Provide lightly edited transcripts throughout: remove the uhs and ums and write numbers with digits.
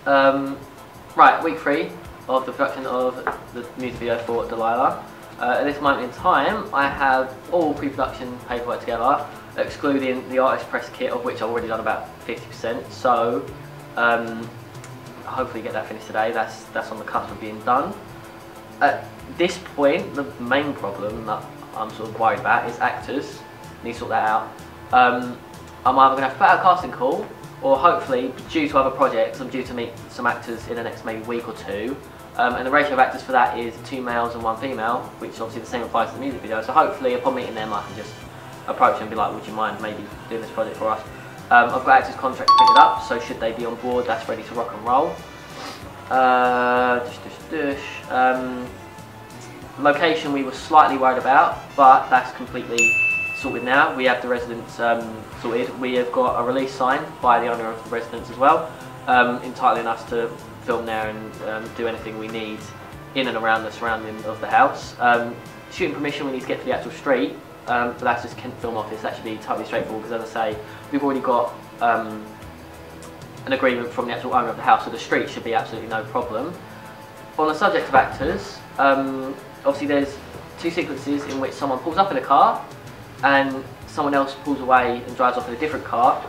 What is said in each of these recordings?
Right, week 3 of the production of the music video for Delilah. At this moment in time, I have all pre-production paperwork together, excluding the artist press kit, of which I've already done about 50%. So, hopefully get that finished today. That's on the cusp of being done. At this point, the main problem that I'm sort of worried about is actors. Need to sort that out. I'm either going to have to put out a casting call, or hopefully, due to other projects, I'm due to meet some actors in the next maybe week or two. And the ratio of actors for that is 2 males and 1 female, which obviously the same applies to the music video. So hopefully, upon meeting them, I can just approach them and be like, would you mind maybe doing this project for us? I've got actors' contracts printed up, so should they be on board, that's ready to rock and roll. Location we were slightly worried about, but that's completely sorted now. We have the residence sorted. We have got a release signed by the owner of the residence as well, entitling us to film there and do anything we need in and around the surrounding of the house. Shooting permission we need to get to the actual street, but that's just Kent Film Office. That should be totally straightforward because, as I say, we've already got an agreement from the actual owner of the house, so the street should be absolutely no problem. On the subject of actors, obviously there's 2 sequences in which someone pulls up in a car and someone else pulls away and drives off in a different car.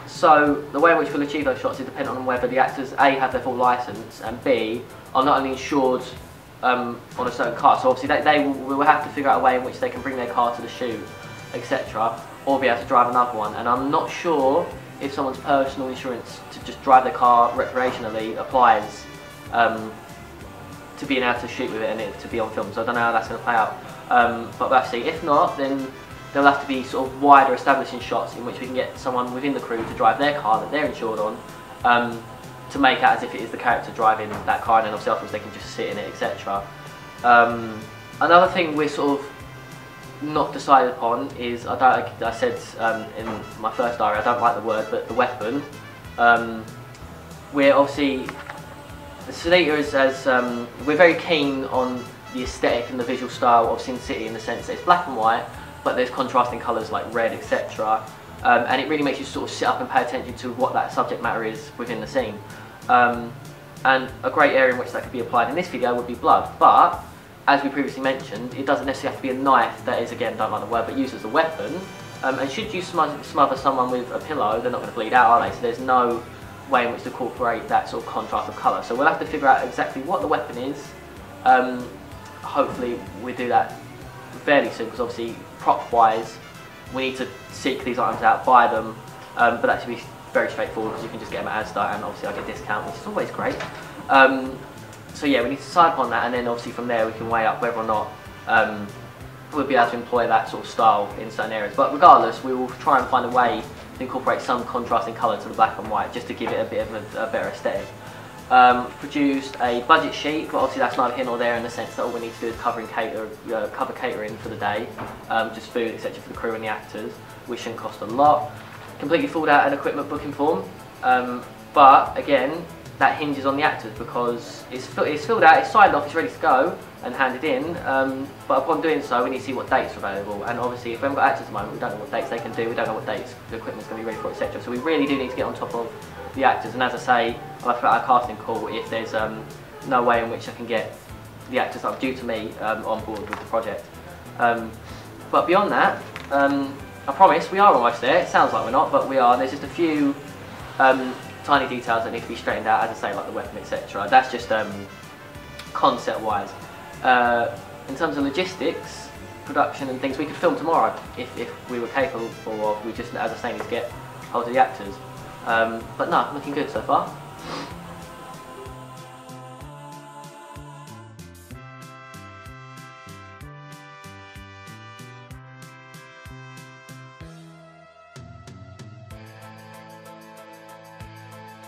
So the way in which we'll achieve those shots is dependent on whether the actors A, have their full licence, and B, are not only insured on a certain car. So obviously we will have to figure out a way in which they can bring their car to the shoot, etc., or be able to drive another one. And I'm not sure if someone's personal insurance to just drive their car recreationally applies to being able to shoot with it and it to be on film. So I don't know how that's going to play out. But we'll have to see. If not, then there'll have to be sort of wider establishing shots in which we can get someone within the crew to drive their car that they're insured on, to make out as if it is the character driving that car, and then obviously afterwards they can just sit in it, etc. Another thing we're sort of not decided upon is, I said in my first diary, I don't like the word, but the weapon. We're obviously, Sunita we're very keen on the aesthetic and the visual style of Sin City in the sense that it's black and white, but there's contrasting colours like red, etc. And it really makes you sort of sit up and pay attention to what that subject matter is within the scene. And a great area in which that could be applied in this video would be blood, but as we previously mentioned, it doesn't necessarily have to be a knife that is, again, don't like the word, but used as a weapon. And should you smother someone with a pillow, they're not going to bleed out, are they? So there's no way in which to incorporate that sort of contrast of colour. So we'll have to figure out exactly what the weapon is. Hopefully we do that fairly soon, because obviously prop-wise we need to seek these items out, buy them, but that should be very straightforward because you can just get them at Asda, and obviously I get a discount, which is always great. So yeah, we need to decide upon that, and then obviously from there we can weigh up whether or not we'll be able to employ that sort of style in certain areas. But regardless, we will try and find a way to incorporate some contrasting colour to the black and white, just to give it a bit of a better aesthetic. Produced a budget sheet, but obviously that's neither here nor there in the sense that all we need to do is cover catering for the day, just food, etc. for the crew and the actors, which shouldn't cost a lot. Completely filled out an equipment booking form, but again, that hinges on the actors because it's filled out, it's signed off, it's ready to go and handed in, but upon doing so we need to see what dates are available, and obviously if we haven't got actors at the moment, we don't know what dates they can do, we don't know what dates the equipment's going to be ready for, etc. So we really do need to get on top of the actors, and as I say, I'll have to put out a casting call if there's no way in which I can get the actors that are due to me on board with the project. But beyond that, I promise we are almost there. It sounds like we're not, but we are. There's just a few tiny details that need to be straightened out, as I say, like the weapon, etc. That's just concept-wise. In terms of logistics, production and things, we could film tomorrow if we were capable of. We just, as I say, need to get hold of the actors. But no, looking good so far.